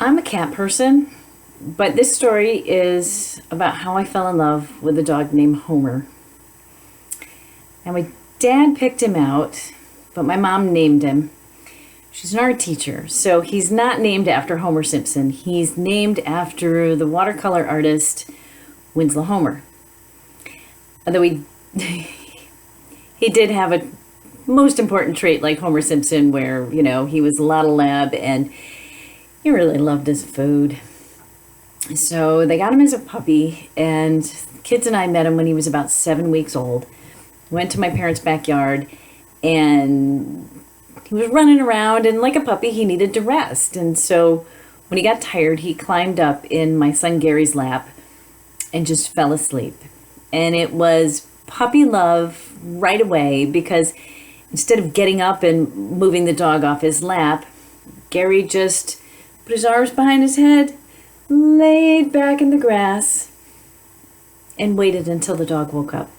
I'm a cat person, but this story is about how I fell in love with a dog named Homer. And my dad picked him out, but my mom named him. She's an art teacher, so he's not named after Homer Simpson. He's named after the watercolor artist Winslow Homer. Although he did have a most important trait like Homer Simpson, where, he was a lot of lab and he really loved his food. So they got him as a puppy, and the kids and I met him when he was about 7 weeks old. Went to my parents' backyard, and he was running around, and like a puppy, he needed to rest. And so when he got tired, he climbed up in my son Gary's lap and just fell asleep. And it was puppy love right away, because instead of getting up and moving the dog off his lap, Gary just put his arms behind his head, laid back in the grass, and waited until the dog woke up.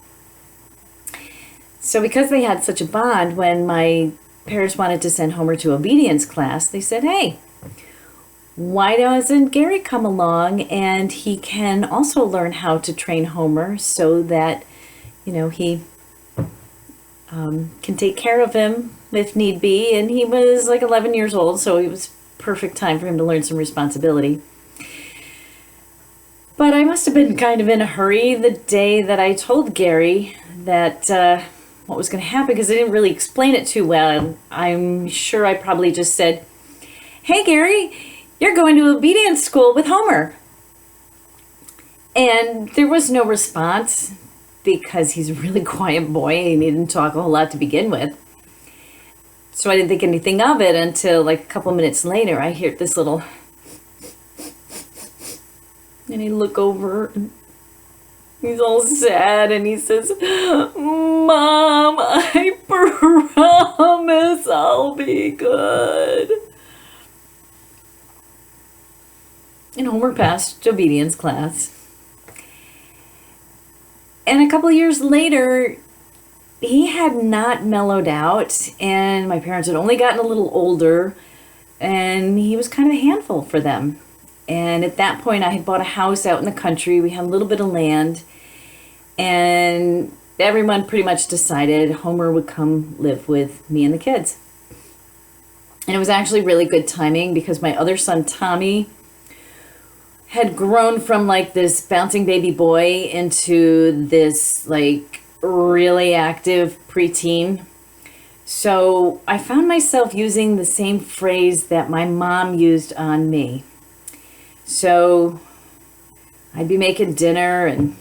So because they had such a bond, when my parents wanted to send Homer to obedience class, they said, hey, why doesn't Gary come along, and he can also learn how to train Homer so that, he can take care of him if need be. And he was like 11 years old, so it was perfect time for him to learn some responsibility. But I must have been kind of in a hurry the day that I told Gary that what was going to happen, because I didn't really explain it too well. I'm sure I probably just said, hey, Gary, you're going to obedience school with Homer. And there was no response, because he's a really quiet boy and he didn't talk a whole lot to begin with. So I didn't think anything of it until like a couple minutes later, I hear this little, and I look over and he's all sad, and he says, Mom, I promise I'll be good. And Homer passed obedience class. And a couple years later, he had not mellowed out, and my parents had only gotten a little older, and he was kind of a handful for them. And at that point, I had bought a house out in the country. We had a little bit of land, and everyone pretty much decided Homer would come live with me and the kids. And it was actually really good timing, because my other son, Tommy, had grown from like this bouncing baby boy into this like really active preteen. So I found myself using the same phrase that my mom used on me. So I'd be making dinner, and,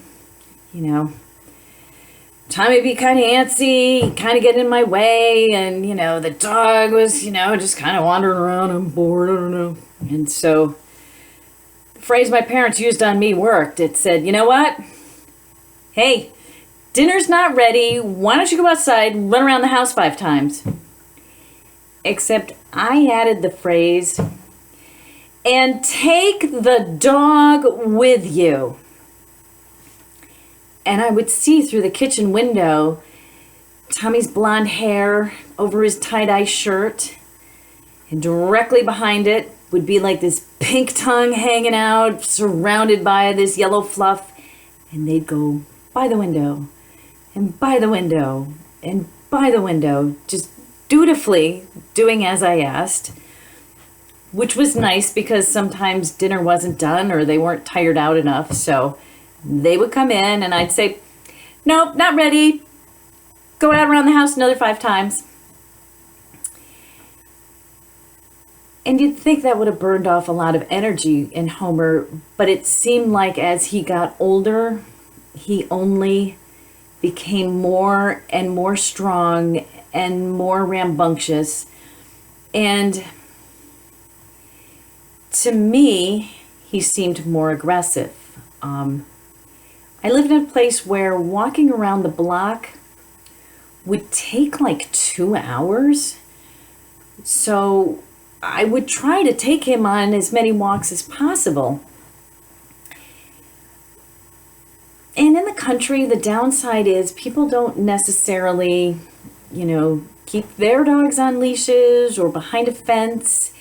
Tommy would be kind of antsy, kind of getting in my way, and, the dog was, just kind of wandering around. I'm bored, I don't know. And so the phrase my parents used on me worked. It said, you know what? Hey, dinner's not ready. Why don't you go outside and run around the house 5 times? Except I added the phrase, and take the dog with you. And I would see through the kitchen window Tommy's blonde hair over his tie-dye shirt, and directly behind it would be like this pink tongue hanging out, surrounded by this yellow fluff. And they'd go by the window, and by the window, and by the window, just dutifully doing as I asked, which was nice, because sometimes dinner wasn't done or they weren't tired out enough. So they would come in, and I'd say, nope, not ready. Go out around the house another 5 times. And you'd think that would have burned off a lot of energy in Homer, but it seemed like as he got older, he only became more and more strong and more rambunctious. And to me, he seemed more aggressive. I lived in a place where walking around the block would take like 2 hours. So I would try to take him on as many walks as possible. And in the country, the downside is people don't necessarily, keep their dogs on leashes or behind a fence.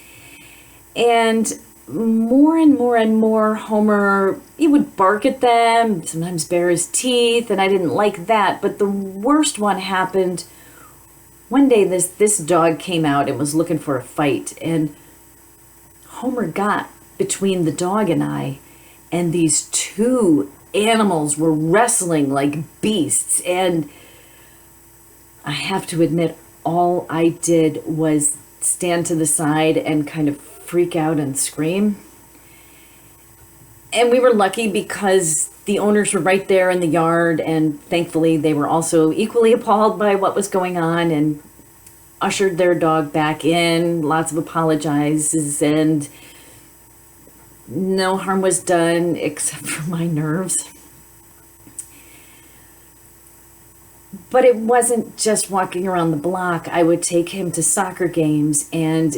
And more and more and more, Homer, he would bark at them, sometimes bare his teeth, and I didn't like that. But the worst one happened one day. This dog came out and was looking for a fight, and Homer got between the dog and I, and these two animals were wrestling like beasts. And I have to admit, all I did was stand to the side and kind of freak out and scream. And we were lucky because the owners were right there in the yard, and thankfully they were also equally appalled by what was going on and ushered their dog back in. Lots of apologizes, and no harm was done except for my nerves. But it wasn't just walking around the block. I would take him to soccer games, and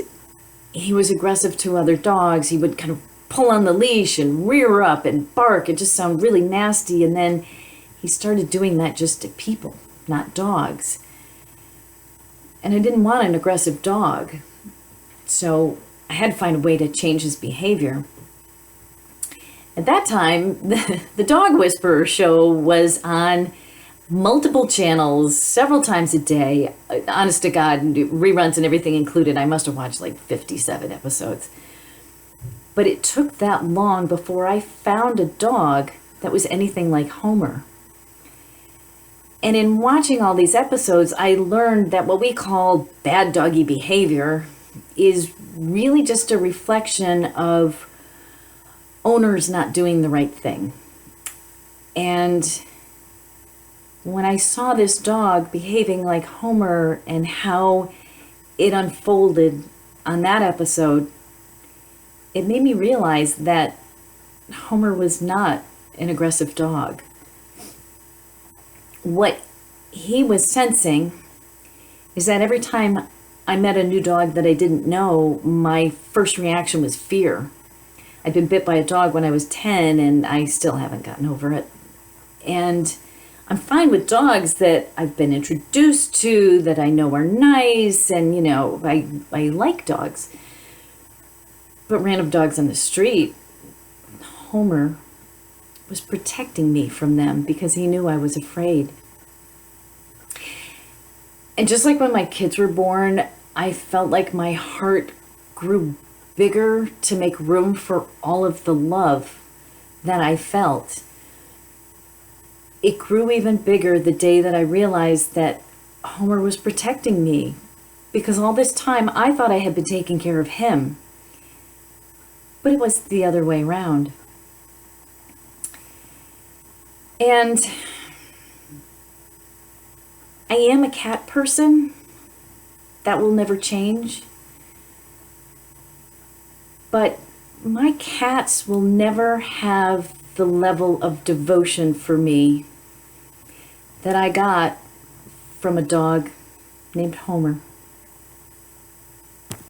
he was aggressive to other dogs. He would kind of pull on the leash and rear up and bark. It just sounded really nasty. And then he started doing that just to people, not dogs. And I didn't want an aggressive dog. So I had to find a way to change his behavior. At that time, the Dog Whisperer show was on multiple channels, several times a day. Honest to God, reruns and everything included. I must have watched like 57 episodes. But it took that long before I found a dog that was anything like Homer. And in watching all these episodes, I learned that what we call bad doggy behavior is really just a reflection of owners not doing the right thing. And when I saw this dog behaving like Homer and how it unfolded on that episode, it made me realize that Homer was not an aggressive dog. What he was sensing is that every time I met a new dog that I didn't know, my first reaction was fear. I'd been bit by a dog when I was 10, and I still haven't gotten over it. And I'm fine with dogs that I've been introduced to, that I know are nice, and, you know, I like dogs. But random dogs on the street, Homer was protecting me from them because he knew I was afraid. And just like when my kids were born, I felt like my heart grew bigger to make room for all of the love that I felt. It grew even bigger the day that I realized that Homer was protecting me, because all this time I thought I had been taking care of him. But it was the other way around. And I am a cat person. That will never change. But my cats will never have the level of devotion for me that I got from a dog named Homer.